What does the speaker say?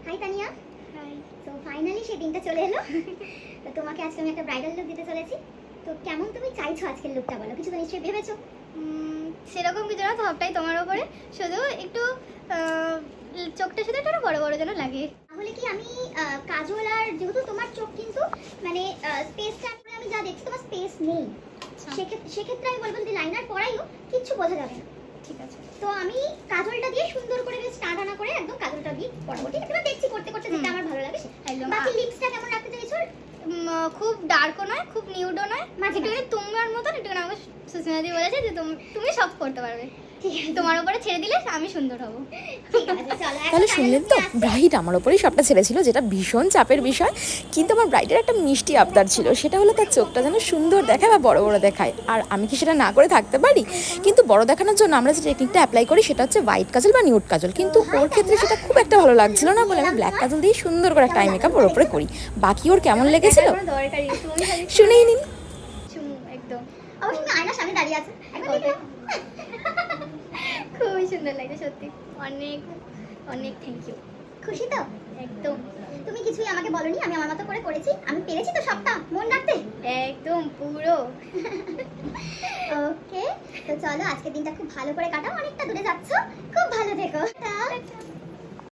High Tania. High. তো finally সেই দিনটা চলে এলো। তো তোমাকে আজকে আমি একটা ব্রাইডাল লুক দিতে চলেছি। তো কেমন তুমি চাইছো আজকের লুকটা, বলো? কিছু তো নিশ্চয়ই ভেবেছো। সেরকম কিছু না, সবটাই তোমার উপরে, শুধু একটু চোখটা শুধু একটু বড় বড় যেন লাগে। তাহলে কি আমি কাজল, আর যেহেতু তোমার চোখ কিন্তু মানে স্পেসটা আমি যা দেখছি তোমার স্পেস নেই, সেক্ষেত্রে আমি বলবো যদি লাইনার পরাইও কিচ্ছু বোঝা যাবে না। ঠিক আছে, তো আমি কাজলটা দিয়ে সুন্দর করে বেশ টানা করে একদম কাজলটা দিয়ে পরাবো। ঠিক আছে, দেখছি করতে করতে যেটা আমার ভালো লাগে। একদম। বাকি লিপসটা কেমন রাখতে চাইছো? খুব ডার্কও নয়, খুব নিউডও নয়, একটুখানি তোমার মতন। একটুখানি আমাকে সুস্মিতা দি বলেছে যে তুমি সব করতে পারবে, তোমার উপরে ছেড়ে দিলে আমি সুন্দর হব। তাহলে শুনলেন তো, ব্রাইড আমার ওপরেই সবটা ছেড়েছিল, যেটা ভীষণ চাপের বিষয়। কিন্তু আমার ব্রাইডের একটা মিষ্টি আবদার ছিল, সেটা হলো তার চোখটা যেন সুন্দর দেখায় বা বড় বড় দেখায়। আর আমি কি সেটা না করে থাকতে পারি? কিন্তু বড় দেখানোর জন্য আমরা যে টেকনিকটা অ্যাপ্লাই করি সেটা হচ্ছে হোয়াইট কাজল বা নিউড কাজল। কিন্তু ওর ক্ষেত্রে সেটা খুব একটা ভালো লাগছিল না বলে আমি ব্ল্যাক কাজল দিয়ে সুন্দর করে একটা আই মেকআপ ওর ওপরে করি। বাকি ওর কেমন লেগেছিল শুনেই নিন। একদম অবশ্যই আয়নার সামনে দাঁড়িয়ে আছে, খুবই সুন্দর লাগছে সত্যি। অনেক অনেক থ্যাংক ইউ। খুশি তো? একদম। তুমি কিছুই আমাকে বলনি, আমি আমার মতো করে করেছি। আমি পেরেছি তো সবটা মন রাখতে। একদম পুরো। ওকে, তো চলো আজকের দিনটা খুব ভালো করে কাটাও। অনেকটা দূরে যাচ্ছ, খুব ভালো থেকো।